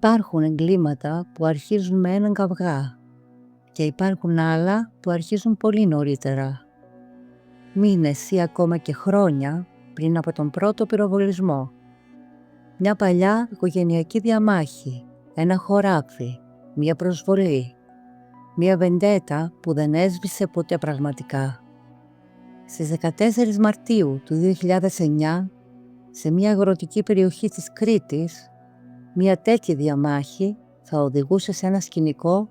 Υπάρχουν εγκλήματα που αρχίζουν με έναν καυγά και υπάρχουν άλλα που αρχίζουν πολύ νωρίτερα. Μήνες ή ακόμα και χρόνια πριν από τον πρώτο πυροβολισμό. Μια παλιά οικογενειακή διαμάχη, ένα χωράφι, μια προσβολή, μια βεντέτα που δεν έσβησε ποτέ πραγματικά. Στις 14 Μαρτίου του 2009, σε μια αγροτική περιοχή της Κρήτης, μια τέτοια διαμάχη θα οδηγούσε σε ένα σκηνικό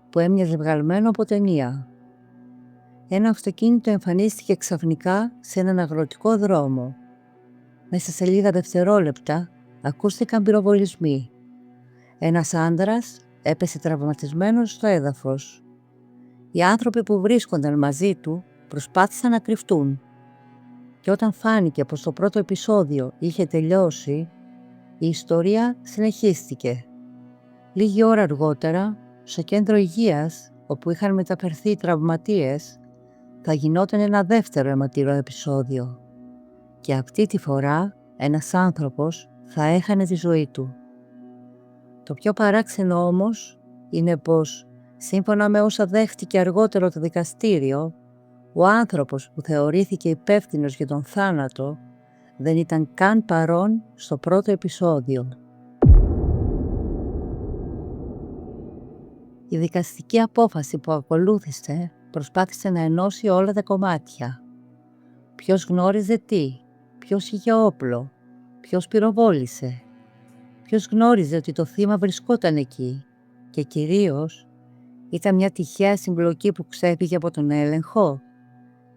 που έμοιαζε βγαλμένο από ταινία. Ένα αυτοκίνητο εμφανίστηκε ξαφνικά σε έναν αγροτικό δρόμο. Μέσα σε λίγα δευτερόλεπτα ακούστηκαν πυροβολισμοί. Ένας άντρας έπεσε τραυματισμένος στο έδαφος. Οι άνθρωποι που βρίσκονταν μαζί του προσπάθησαν να κρυφτούν. Και όταν φάνηκε πως το πρώτο επεισόδιο είχε τελειώσει, η ιστορία συνεχίστηκε. Λίγη ώρα αργότερα, στο κέντρο υγείας, όπου είχαν μεταφερθεί οι τραυματίες, θα γινόταν ένα δεύτερο αιματηρό επεισόδιο. Και αυτή τη φορά, ένας άνθρωπος θα έχανε τη ζωή του. Το πιο παράξενο όμως είναι πως, σύμφωνα με όσα δέχτηκε αργότερο το δικαστήριο, ο άνθρωπος που θεωρήθηκε υπεύθυνος για τον θάνατο δεν ήταν καν παρόν στο πρώτο επεισόδιο. Η δικαστική απόφαση που ακολούθησε προσπάθησε να ενώσει όλα τα κομμάτια. Ποιος γνώριζε τι, ποιος είχε όπλο, ποιος πυροβόλησε, ποιος γνώριζε ότι το θύμα βρισκόταν εκεί και κυρίως ήταν μια τυχαία συμπλοκή που ξέφυγε από τον έλεγχο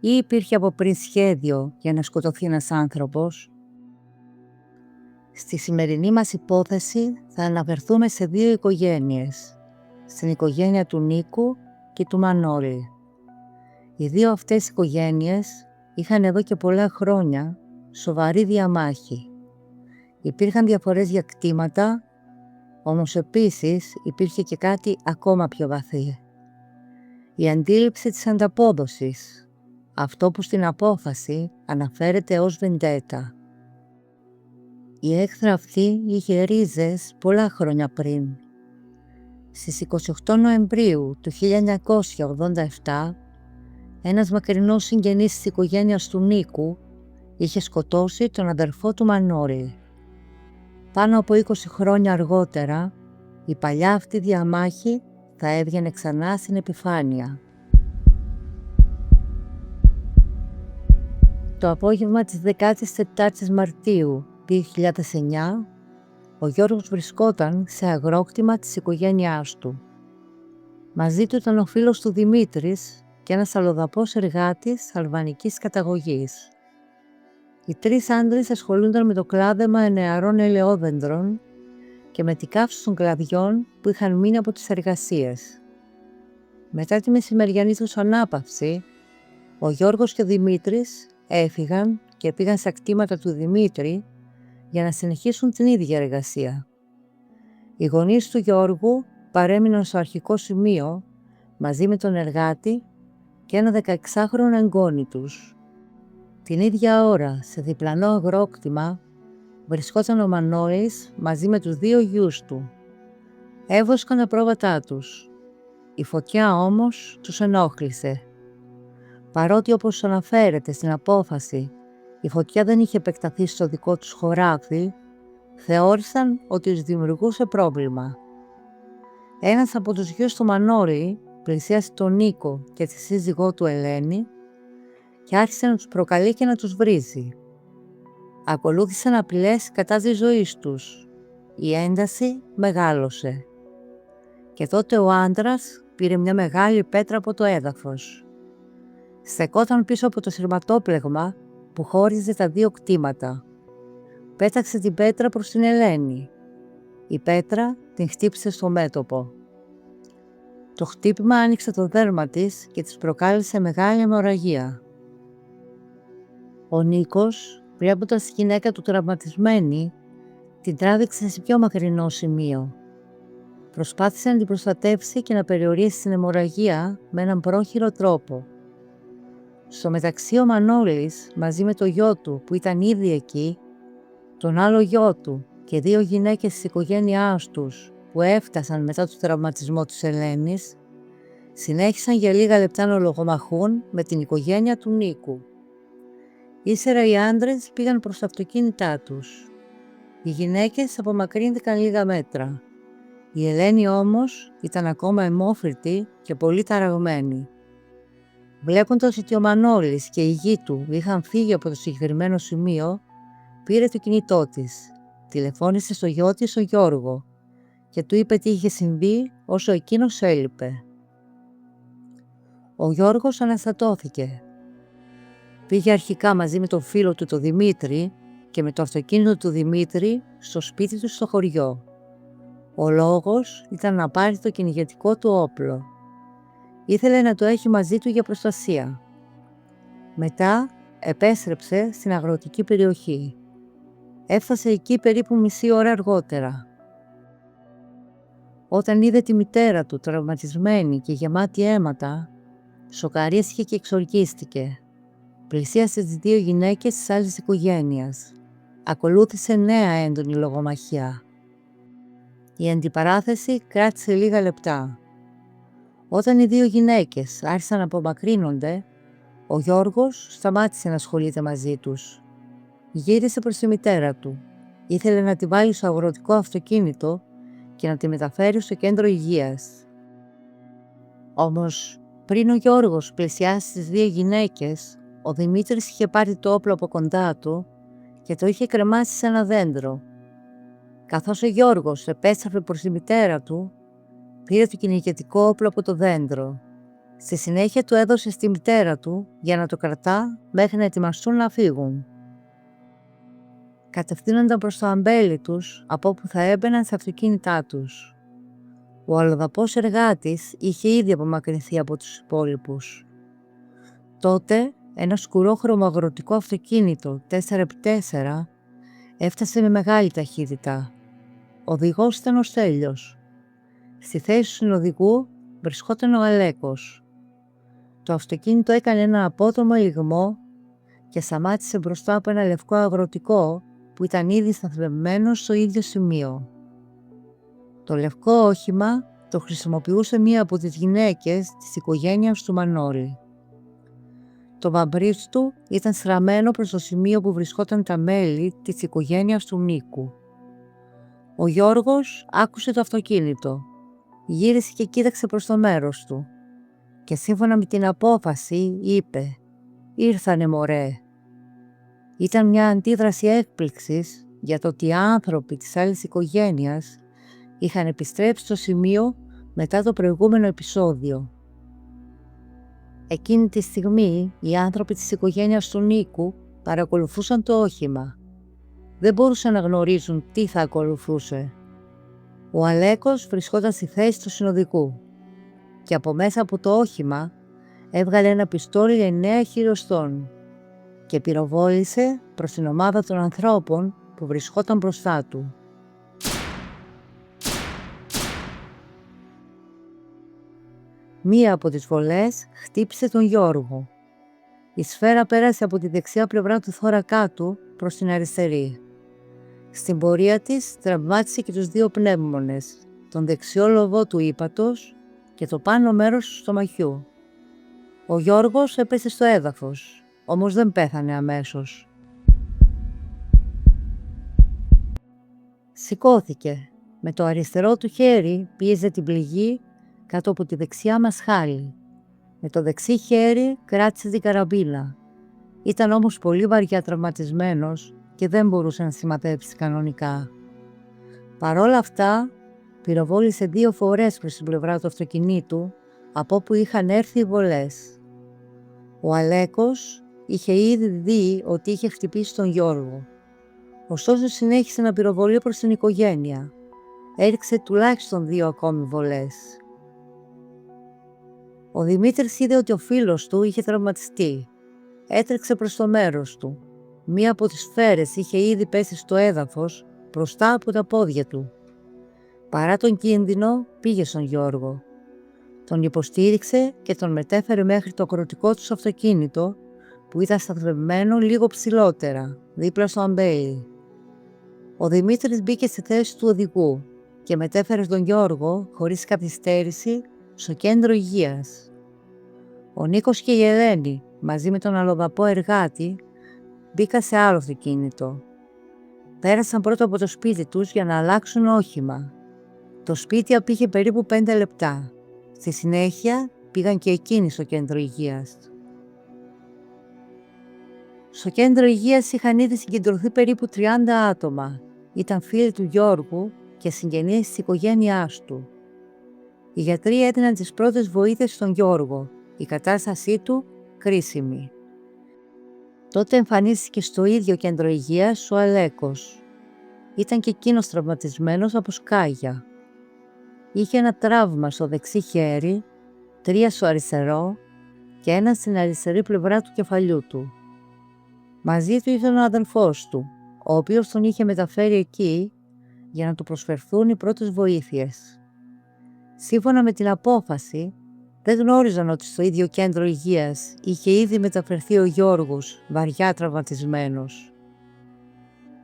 ή υπήρχε από πριν σχέδιο για να σκοτωθεί ένας άνθρωπος. Στη σημερινή μας υπόθεση θα αναφερθούμε σε δύο οικογένειες, στην οικογένεια του Νίκου και του Μανώλη. Οι δύο αυτές οικογένειες είχαν εδώ και πολλά χρόνια σοβαρή διαμάχη. Υπήρχαν διαφορές για κτήματα, όμως επίσης υπήρχε και κάτι ακόμα πιο βαθύ. Η αντίληψη της ανταπόδοσης, αυτό που στην απόφαση αναφέρεται ως βεντέτα. Η έχθρα αυτή είχε ρίζες πολλά χρόνια πριν. Στις 28 Νοεμβρίου του 1987, ένας μακρινός συγγενής της οικογένειας του Νίκου είχε σκοτώσει τον αδερφό του Μανώλη. Πάνω από 20 χρόνια αργότερα, η παλιά αυτή διαμάχη θα έβγαινε ξανά στην επιφάνεια. Το απόγευμα της 14ης Μαρτίου 2009, ο Γιώργος βρισκόταν σε αγρόκτημα της οικογένειάς του. Μαζί του ήταν ο φίλος του Δημήτρης και ένας αλλοδαπός εργάτης αλβανικής καταγωγής. Οι τρεις άντρες ασχολούνταν με το κλάδεμα νεαρών ελαιόδεντρων και με την καύση των κλαδιών που είχαν μείνει από τις εργασίες. Μετά τη μεσημεριανή τους ανάπαυση, ο Γιώργος και ο Δημήτρης έφυγαν και πήγαν στα κτήματα του Δημήτρη για να συνεχίσουν την ίδια εργασία. Οι γονείς του Γιώργου παρέμειναν στο αρχικό σημείο μαζί με τον εργάτη και ένα 16χρονο εγγόνι τους. Την ίδια ώρα, σε διπλανό αγρόκτημα, βρισκόταν ο Μανώλης μαζί με τους δύο γιους του. Έβοσκαν τα πρόβατά τους. Η φωτιά όμως τους ενόχλησε. Παρότι, όπως αναφέρεται στην απόφαση, η φωτιά δεν είχε επεκταθεί στο δικό τους χωράφι, θεώρησαν ότι τους δημιουργούσε πρόβλημα. Ένας από τους γιους του Μανώλη πλησίασε τον Νίκο και τη σύζυγό του Ελένη και άρχισε να τους προκαλεί και να τους βρίζει. Ακολούθησαν απειλές κατά της ζωής τους. Η ένταση μεγάλωσε. Και τότε ο άντρας πήρε μια μεγάλη πέτρα από το έδαφος. Στεκόταν πίσω από το σειρματόπλεγμα που χώριζε τα δύο κτήματα. Πέταξε την πέτρα προς την Ελένη. Η πέτρα την χτύπησε στο μέτωπο. Το χτύπημα άνοιξε το δέρμα της και της προκάλεσε μεγάλη αιμορραγία. Ο Νίκος, βλέποντας τη γυναίκα του τραυματισμένη, την τράβηξε σε πιο μακρινό σημείο. Προσπάθησε να την προστατεύσει και να περιορίσει την αιμορραγία με έναν πρόχειρο τρόπο. Στο μεταξύ ο Μανώλης, μαζί με το γιο του που ήταν ήδη εκεί, τον άλλο γιο του και δύο γυναίκες της οικογένειάς τους που έφτασαν μετά το τραυματισμό της Ελένης, συνέχισαν για λίγα λεπτά να λογομαχούν με την οικογένεια του Νίκου. Ύστερα οι άντρες πήγαν προς τα αυτοκίνητά τους. Οι γυναίκες απομακρύνθηκαν λίγα μέτρα. Η Ελένη όμως ήταν ακόμα αιμόφυρτη και πολύ ταραγμένη. Βλέποντας ότι ο Μανώλης και η γη του είχαν φύγει από το συγκεκριμένο σημείο, πήρε το κινητό της, τηλεφώνησε στο γιο της, ο Γιώργο, και του είπε τι είχε συμβεί όσο εκείνος έλειπε. Ο Γιώργος αναστατώθηκε. Πήγε αρχικά μαζί με τον φίλο του, τον Δημήτρη, και με το αυτοκίνητο του Δημήτρη στο σπίτι του στο χωριό. Ο λόγος ήταν να πάρει το κυνηγετικό του όπλο. Ήθελε να το έχει μαζί του για προστασία. Μετά επέστρεψε στην αγροτική περιοχή. Έφτασε εκεί περίπου μισή ώρα αργότερα. Όταν είδε τη μητέρα του τραυματισμένη και γεμάτη αίματα, σοκαρίστηκε και εξορκίστηκε. Πλησίασε τις δύο γυναίκες της άλλης οικογένειας. Ακολούθησε νέα έντονη λογομαχία. Η αντιπαράθεση κράτησε λίγα λεπτά. Όταν οι δύο γυναίκες άρχισαν να απομακρύνονται, ο Γιώργος σταμάτησε να ασχολείται μαζί τους. Γύρισε προς τη μητέρα του. Ήθελε να τη βάλει στο αγροτικό αυτοκίνητο και να τη μεταφέρει στο κέντρο υγείας. Όμως, πριν ο Γιώργος πλησιάσει τις δύο γυναίκες, ο Δημήτρης είχε πάρει το όπλο από κοντά του και το είχε κρεμάσει σε ένα δέντρο. Καθώς ο Γιώργος επέστρεφε προς τη μητέρα του, πήρε το κυνηγετικό όπλο από το δέντρο. Στη συνέχεια το έδωσε στη μητέρα του για να το κρατά μέχρι να ετοιμαστούν να φύγουν. Κατευθύνονταν προς το αμπέλι τους, από όπου θα έμπαιναν στα αυτοκίνητά τους. Ο αλλοδαπός εργάτης είχε ήδη απομακρυνθεί από τους υπόλοιπους. Τότε ένα σκουρόχρωμο αγροτικό αυτοκίνητο 4x4 έφτασε με μεγάλη ταχύτητα. Ο οδηγός ήταν ο Στέλιος. Στη θέση του συνοδηγού βρισκόταν ο Αλέκος. Το αυτοκίνητο έκανε ένα απότομο λιγμό και σταμάτησε μπροστά από ένα λευκό αγροτικό που ήταν ήδη σταθμευμένο στο ίδιο σημείο. Το λευκό όχημα το χρησιμοποιούσε μία από τις γυναίκες της οικογένειας του Μανώλη. Το βαμπρίς του ήταν στραμμένο προς το σημείο που βρισκόταν τα μέλη της οικογένειας του Νίκου. Ο Γιώργος άκουσε το αυτοκίνητο, γύρισε και κοίταξε προς το μέρος του και σύμφωνα με την απόφαση είπε «Ήρθανε μωρέ». Ήταν μια αντίδραση έκπληξης για το ότι οι άνθρωποι της άλλης οικογένειας είχαν επιστρέψει στο σημείο μετά το προηγούμενο επεισόδιο. Εκείνη τη στιγμή οι άνθρωποι της οικογένειας του Νίκου παρακολουθούσαν το όχημα. Δεν μπορούσαν να γνωρίζουν τι θα ακολουθούσε. Ο Αλέκος βρισκόταν στη θέση του συνοδικού και από μέσα από το όχημα έβγαλε ένα πιστόλι 9 χιλιοστών και πυροβόλησε προς την ομάδα των ανθρώπων που βρισκόταν μπροστά του. Μία από τις βολές χτύπησε τον Γιώργο. Η σφαίρα πέρασε από τη δεξιά πλευρά του θώρακά του προς την αριστερή. Στην πορεία της τραυμάτισε και τους δύο πνεύμονες, τον δεξιό λοβό του ύπατος και το πάνω μέρος του στομαχιού. Ο Γιώργος έπεσε στο έδαφος, όμως δεν πέθανε αμέσως. Σηκώθηκε. Με το αριστερό του χέρι πίεζε την πληγή κάτω από τη δεξιά μασχάλη. Με το δεξί χέρι κράτησε την καραμπίνα. Ήταν όμως πολύ βαριά τραυματισμένος και δεν μπορούσε να σηματέψει κανονικά. Παρόλα αυτά, πυροβόλησε 2 φορές προς την πλευρά του αυτοκινήτου από όπου είχαν έρθει οι βολές. Ο Αλέκος είχε ήδη δει ότι είχε χτυπήσει τον Γιώργο. Ωστόσο συνέχισε να πυροβολεί προς την οικογένεια. Έριξε τουλάχιστον 2 ακόμη βολές. Ο Δημήτρης είδε ότι ο φίλος του είχε τραυματιστεί. Έτρεξε προς το μέρος του. Μία από τις σφαίρες είχε ήδη πέσει στο έδαφος μπροστά από τα πόδια του. Παρά τον κίνδυνο πήγε στον Γιώργο. Τον υποστήριξε και τον μετέφερε μέχρι το αγροτικό του αυτοκίνητο που ήταν σταθμευμένο λίγο ψηλότερα, δίπλα στο αμπέι. Ο Δημήτρης μπήκε στη θέση του οδηγού και μετέφερε τον Γιώργο χωρίς καθυστέρηση στο κέντρο υγείας. Ο Νίκος και η Ελένη, μαζί με τον αλλοδαπό εργάτη, μπήκαν σε άλλο αυτοκίνητο. Πέρασαν πρώτα από το σπίτι τους για να αλλάξουν όχημα. Το σπίτι απήχε περίπου 5 λεπτά. Στη συνέχεια πήγαν και εκείνοι στο κέντρο υγείας. Στο κέντρο υγείας είχαν ήδη συγκεντρωθεί περίπου 30 άτομα. Ήταν φίλοι του Γιώργου και συγγενείς της οικογένειάς του. Οι γιατροί έδιναν τις πρώτες βοήθειες στον Γιώργο, η κατάστασή του κρίσιμη. Τότε εμφανίστηκε στο ίδιο κέντρο υγείας ο Αλέκος. Ήταν και εκείνος τραυματισμένος από σκάγια. Είχε ένα τραύμα στο δεξί χέρι, 3 στο αριστερό και 1 στην αριστερή πλευρά του κεφαλιού του. Μαζί του ήταν ο αδελφός του, ο οποίος τον είχε μεταφέρει εκεί για να του προσφερθούν οι πρώτες βοήθειες. Σύμφωνα με την απόφαση, δεν γνώριζαν ότι στο ίδιο κέντρο υγείας είχε ήδη μεταφερθεί ο Γιώργος, βαριά τραυματισμένος.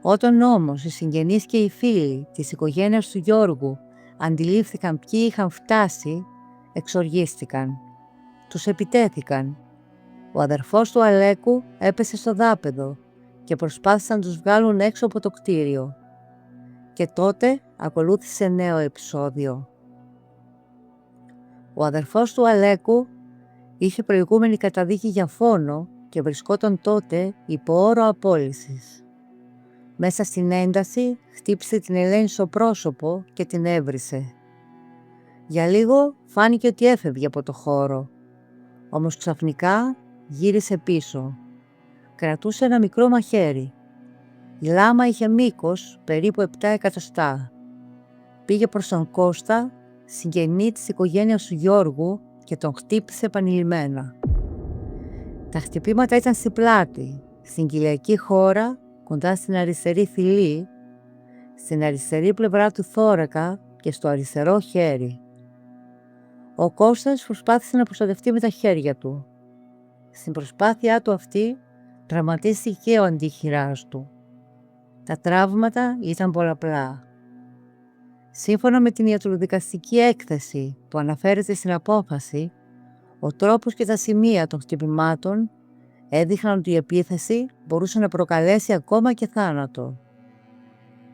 Όταν όμως οι συγγενείς και οι φίλοι της οικογένειας του Γιώργου αντιλήφθηκαν ποιοι είχαν φτάσει, εξοργίστηκαν. Τους επιτέθηκαν. Ο αδερφός του Αλέκου έπεσε στο δάπεδο και προσπάθησαν να τους βγάλουν έξω από το κτίριο. Και τότε ακολούθησε νέο επεισόδιο. Ο αδερφός του Αλέκου είχε προηγούμενη καταδίκη για φόνο και βρισκόταν τότε υπό όρο απόλυσης. Μέσα στην ένταση χτύπησε την Ελένη στο πρόσωπο και την έβρισε. Για λίγο φάνηκε ότι έφευγε από το χώρο, όμως ξαφνικά γύρισε πίσω. Κρατούσε ένα μικρό μαχαίρι. Η λάμα είχε μήκος περίπου 7 εκατοστά. Πήγε προς τον Κώστα, συγγενή της οικογένειας του Γιώργου, και τον χτύπησε επανειλημμένα. Τα χτυπήματα ήταν στην πλάτη, στην κοιλιακή χώρα, κοντά στην αριστερή θηλή, στην αριστερή πλευρά του θώρακα και στο αριστερό χέρι. Ο Κώστας προσπάθησε να προστατευτεί με τα χέρια του. Στην προσπάθειά του αυτή τραυματίστηκε και ο αντίχειράς του. Τα τραύματα ήταν πολλαπλά. Σύμφωνα με την ιατροδικαστική έκθεση που αναφέρεται στην απόφαση, ο τρόπος και τα σημεία των χτυπημάτων έδειχναν ότι η επίθεση μπορούσε να προκαλέσει ακόμα και θάνατο.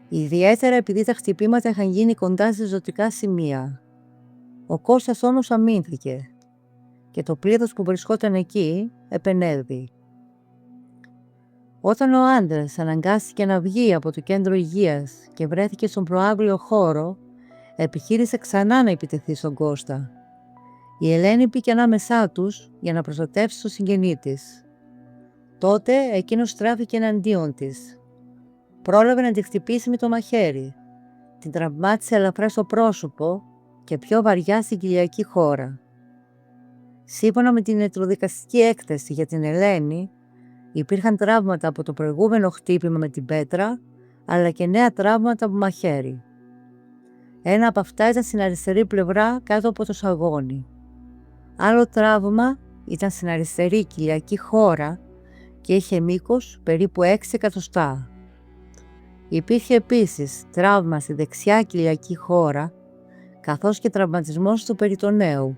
Ιδιαίτερα επειδή τα χτυπήματα είχαν γίνει κοντά σε ζωτικά σημεία. Ο Κώστας όμως αμήνθηκε και το πλήθος που βρισκόταν εκεί επενέβη. Όταν ο άντρας αναγκάστηκε να βγει από το κέντρο υγείας και βρέθηκε στον προάβλιο χώρο, επιχείρησε ξανά να επιτεθεί στον Κώστα. Η Ελένη πήγε ανάμεσά τους για να προστατεύσει τον συγγενή της. Τότε εκείνος στράφηκε εναντίον της. Πρόλαβε να τη χτυπήσει με το μαχαίρι. Την τραυμάτισε ελαφρά στο πρόσωπο και πιο βαριά στην κοιλιακή χώρα. Σύμφωνα με την ιατροδικαστική έκθεση για την Ελένη, υπήρχαν τραύματα από το προηγούμενο χτύπημα με την πέτρα, αλλά και νέα τραύματα από μαχαίρι. Ένα από αυτά ήταν στην αριστερή πλευρά κάτω από το σαγόνι. Άλλο τραύμα ήταν στην αριστερή κοιλιακή χώρα και είχε μήκος περίπου 6 εκατοστά. Υπήρχε επίσης τραύμα στη δεξιά κοιλιακή χώρα, καθώς και τραυματισμός του περιτονέου.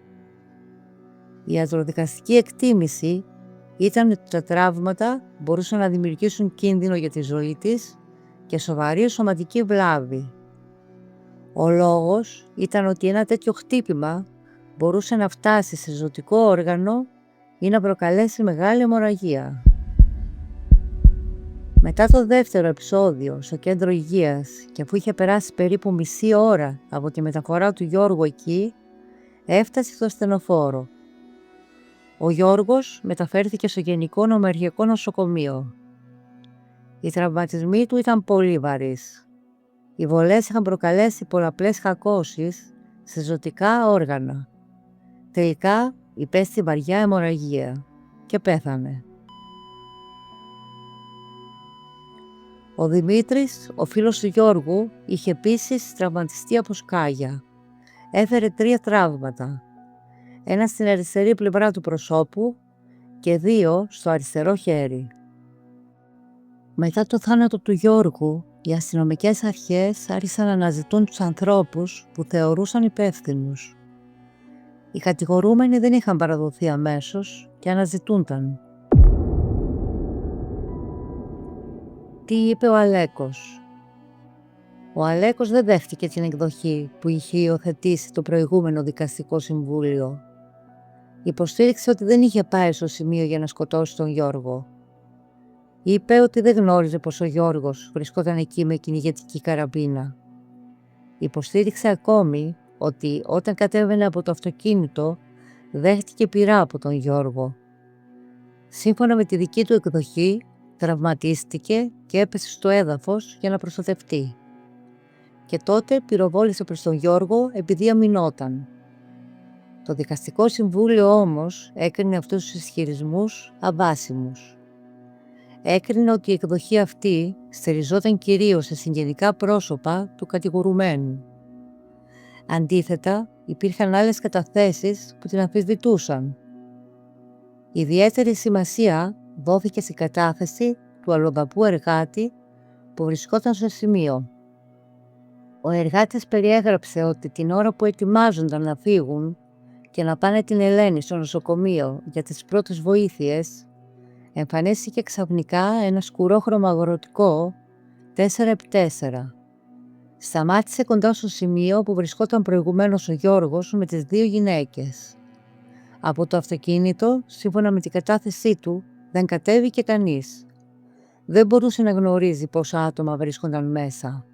Η ιατροδικαστική εκτίμηση ήταν ότι τα τραύματα μπορούσαν να δημιουργήσουν κίνδυνο για τη ζωή της και σοβαρή σωματική βλάβη. Ο λόγος ήταν ότι ένα τέτοιο χτύπημα μπορούσε να φτάσει σε ζωτικό όργανο ή να προκαλέσει μεγάλη αιμορραγία. Μετά το δεύτερο επεισόδιο στο κέντρο υγείας και αφού είχε περάσει περίπου μισή ώρα από τη μεταφορά του Γιώργου εκεί, έφτασε στο ασθενοφόρο. Ο Γιώργος μεταφέρθηκε στο Γενικό Νομεργιακό Νοσοκομείο. Οι τραυματισμοί του ήταν πολύ βαρύς. Οι βολές είχαν προκαλέσει πολλαπλές κακώσεις σε ζωτικά όργανα. Τελικά υπέστη βαριά αιμορραγία και πέθανε. Ο Δημήτρης, ο φίλος του Γιώργου, είχε επίσης τραυματιστεί από σκάγια. Έφερε 3 τραύματα. Ένα στην αριστερή πλευρά του προσώπου και 2 στο αριστερό χέρι. Μετά το θάνατο του Γιώργου, Οι αστυνομικές αρχές άρχισαν να αναζητούν τους ανθρώπους που θεωρούσαν υπεύθυνους. Οι κατηγορούμενοι δεν είχαν παραδοθεί αμέσως και αναζητούνταν. Τι είπε ο Αλέκος? Ο Αλέκος δεν δέχτηκε την εκδοχή που είχε υιοθετήσει το προηγούμενο δικαστικό συμβούλιο. Υποστήριξε ότι δεν είχε πάει στο σημείο για να σκοτώσει τον Γιώργο. Είπε ότι δεν γνώριζε πως ο Γιώργος βρισκόταν εκεί με κυνηγετική καραμπίνα. Υποστήριξε ακόμη ότι όταν κατέβαινε από το αυτοκίνητο δέχτηκε πυρά από τον Γιώργο. Σύμφωνα με τη δική του εκδοχή, τραυματίστηκε και έπεσε στο έδαφος για να προστατευτεί. Και τότε πυροβόλησε προς τον Γιώργο επειδή αμυνόταν. Το δικαστικό συμβούλιο όμως έκρινε αυτούς τους ισχυρισμούς αβάσιμους. Έκρινε ότι η εκδοχή αυτή στηριζόταν κυρίως σε συγγενικά πρόσωπα του κατηγορουμένου. Αντίθετα, υπήρχαν άλλες καταθέσεις που την αμφισβητούσαν. Ιδιαίτερη σημασία δόθηκε στην κατάθεση του αλλοδαπού εργάτη που βρισκόταν στο σημείο. Ο εργάτης περιέγραψε ότι την ώρα που ετοιμάζονταν να φύγουν και να πάνε την Ελένη στο νοσοκομείο για τις πρώτες βοήθειες, εμφανίστηκε ξαφνικά ένα σκουρόχρωμο αγροτικό 4x4. Σταμάτησε κοντά στο σημείο που βρισκόταν προηγουμένως ο Γιώργος με τις δύο γυναίκες. Από το αυτοκίνητο, σύμφωνα με την κατάθεσή του, δεν κατέβηκε κανείς. Δεν μπορούσε να γνωρίζει πόσα άτομα βρίσκονταν μέσα.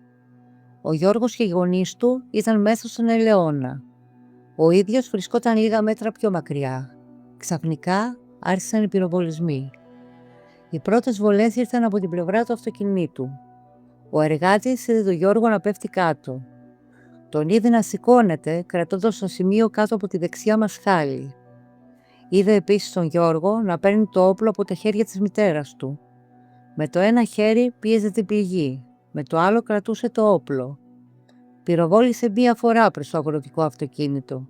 Ο Γιώργος και οι γονείς του ήταν μέσα στον Ελαιώνα. Ο ίδιος βρισκόταν λίγα μέτρα πιο μακριά. Ξαφνικά άρχισαν οι πυροβολισμοί. Οι πρώτες βολές ήρθαν από την πλευρά του αυτοκινήτου. Ο εργάτης είδε τον Γιώργο να πέφτει κάτω. Τον είδε να σηκώνεται κρατώντας το σημείο κάτω από τη δεξιά μασχάλη. Είδε επίσης τον Γιώργο να παίρνει το όπλο από τα χέρια της μητέρας του. Με το ένα χέρι πίεζε την πληγή, με το άλλο κρατούσε το όπλο. Πυροβόλησε μία φορά προς το αγροτικό αυτοκίνητο.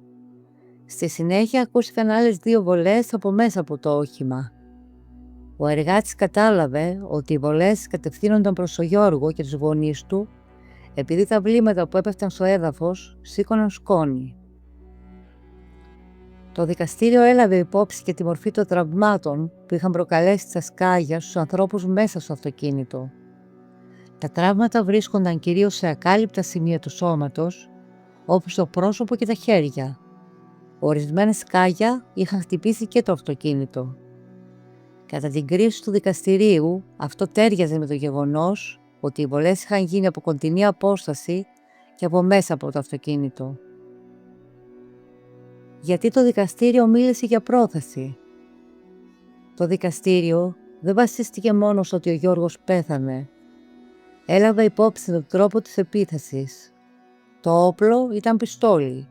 Στη συνέχεια ακούστηκαν άλλες δύο βολές από μέσα από το όχημα. Ο εργάτης κατάλαβε ότι οι βολές κατευθύνονταν προς τον Γιώργο και τους γονείς του, επειδή τα βλήματα που έπεφταν στο έδαφος σήκωναν σκόνη. Το δικαστήριο έλαβε υπόψη και τη μορφή των τραυμάτων που είχαν προκαλέσει τα σκάγια στους ανθρώπους μέσα στο αυτοκίνητο. Τα τραύματα βρίσκονταν κυρίως σε ακάλυπτα σημεία του σώματος, όπως το πρόσωπο και τα χέρια. Ορισμένες σκάγια είχαν χτυπήσει και το αυτοκίνητο. Κατά την κρίση του δικαστηρίου, αυτό τέριαζε με το γεγονός ότι οι βολές είχαν γίνει από κοντινή απόσταση και από μέσα από το αυτοκίνητο. Γιατί το δικαστήριο μίλησε για πρόθεση? Το δικαστήριο δεν βασίστηκε μόνο στο ότι ο Γιώργος πέθανε. Έλαβε υπόψη τον τρόπο της επίθεσης. Το όπλο ήταν πιστόλι.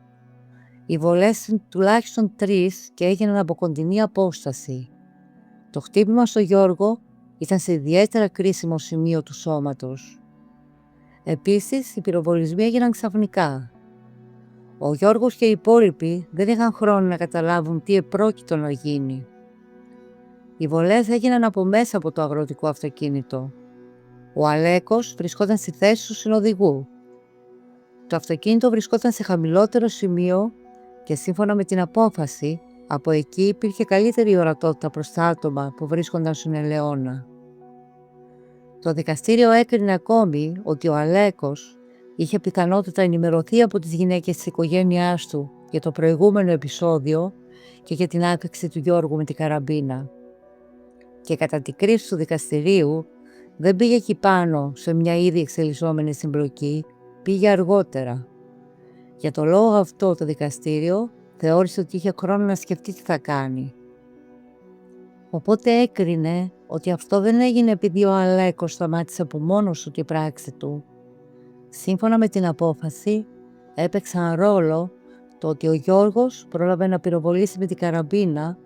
Οι βολές τουλάχιστον 3 και έγιναν από κοντινή απόσταση. Το χτύπημα στο Γιώργο ήταν σε ιδιαίτερα κρίσιμο σημείο του σώματος. Επίσης, οι πυροβολισμοί έγιναν ξαφνικά. Ο Γιώργος και οι υπόλοιποι δεν είχαν χρόνο να καταλάβουν τι επρόκειτο να γίνει. Οι βολές έγιναν από μέσα από το αγροτικό αυτοκίνητο. Ο Αλέκος βρισκόταν στη θέση του συνοδηγού. Το αυτοκίνητο βρισκόταν σε χαμηλότερο σημείο και σύμφωνα με την απόφαση, από εκεί υπήρχε καλύτερη ορατότητα προς τα άτομα που βρίσκονταν στον Ελαιώνα. Το δικαστήριο έκρινε ακόμη ότι ο Αλέκος είχε πιθανότητα ενημερωθεί από τις γυναίκες της οικογένειάς του για το προηγούμενο επεισόδιο και για την άφηξη του Γιώργου με την καραμπίνα. Και κατά την κρίση του δικαστηρίου δεν πήγε εκεί πάνω σε μια ήδη εξελισσόμενη συμπλοκή, πήγε αργότερα. Για το λόγο αυτό το δικαστήριο θεώρησε ότι είχε χρόνο να σκεφτεί τι θα κάνει. Οπότε έκρινε ότι αυτό δεν έγινε επειδή ο Αλέκος σταμάτησε από μόνος του την πράξη του. Σύμφωνα με την απόφαση, έπαιξαν ρόλο το ότι ο Γιώργος πρόλαβε να πυροβολήσει με την καραμπίνα,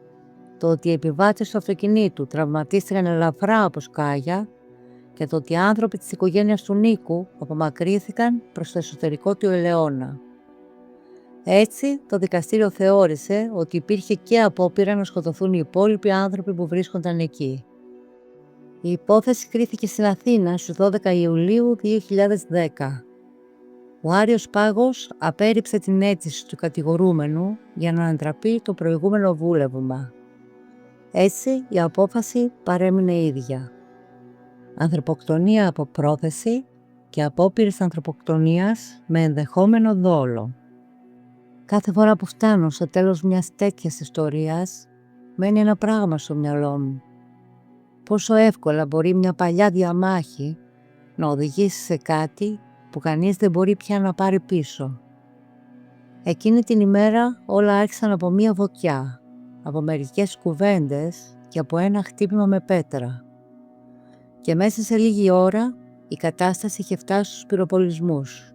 το ότι οι επιβάτες του αυτοκινήτου τραυματίστηκαν ελαφρά από σκάγια και το ότι οι άνθρωποι της οικογένειας του Νίκου απομακρύνθηκαν προς το εσωτερικό του Ελαιώνα. Έτσι, το δικαστήριο θεώρησε ότι υπήρχε και απόπειρα να σκοτωθούν οι υπόλοιποι άνθρωποι που βρίσκονταν εκεί. Η υπόθεση κρίθηκε στην Αθήνα στις 12 Ιουλίου 2010. Ο Άριος Πάγος απέρριψε την αίτηση του κατηγορούμενου για να ανατραπεί το προηγούμενο βούλευμα. Έτσι, η απόφαση παρέμεινε ίδια. Ανθρωποκτονία από πρόθεση και απόπειρες ανθρωποκτονίας με ενδεχόμενο δόλο. Κάθε φορά που φτάνω στο τέλος μιας τέτοιας ιστορίας, μένει ένα πράγμα στο μυαλό μου. Πόσο εύκολα μπορεί μια παλιά διαμάχη να οδηγήσει σε κάτι που κανείς δεν μπορεί πια να πάρει πίσω. Εκείνη την ημέρα όλα άρχισαν από μία φωτιά, από μερικές κουβέντες και από ένα χτύπημα με πέτρα. Και μέσα σε λίγη ώρα η κατάσταση είχε φτάσει στους πυροπολισμούς.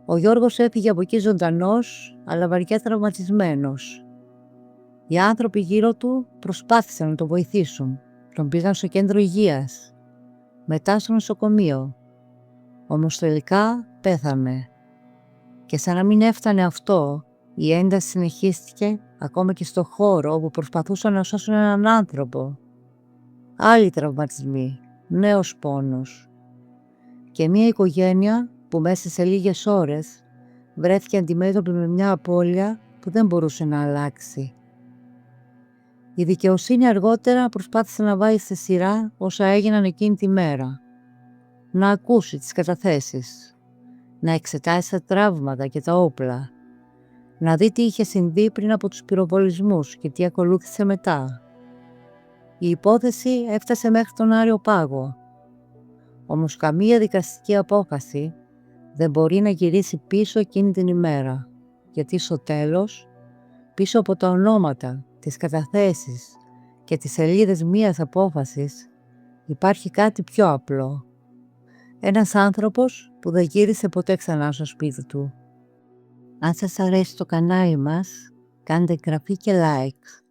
Ο Γιώργος έφυγε από εκεί ζωντανός, αλλά βαριά τραυματισμένος. Οι άνθρωποι γύρω του προσπάθησαν να τον βοηθήσουν. Τον πήγαν στο κέντρο υγείας, μετά στο νοσοκομείο. Όμως τελικά πέθανε. Και σαν να μην έφτανε αυτό, η ένταση συνεχίστηκε ακόμα και στο χώρο όπου προσπαθούσαν να σώσουν έναν άνθρωπο. Άλλοι τραυματισμοί, νέος πόνος. Και μια οικογένεια που μέσα σε λίγες ώρες βρέθηκε αντιμέτωπη με μια απώλεια που δεν μπορούσε να αλλάξει. Η δικαιοσύνη αργότερα προσπάθησε να βάλει σε σειρά όσα έγιναν εκείνη τη μέρα. Να ακούσει τις καταθέσεις, να εξετάσει τα τραύματα και τα όπλα, να δει τι είχε συμβεί πριν από τους πυροβολισμούς και τι ακολούθησε μετά. Η υπόθεση έφτασε μέχρι τον Άριο Πάγο. Όμως καμία δικαστική απόφαση δεν μπορεί να γυρίσει πίσω εκείνη την ημέρα, γιατί στο τέλος, πίσω από τα ονόματα, τις καταθέσεις και τις σελίδες μίας απόφασης, υπάρχει κάτι πιο απλό. Ένας άνθρωπος που δεν γύρισε ποτέ ξανά στο σπίτι του. Αν σας αρέσει το κανάλι μας, κάντε εγγραφή και like.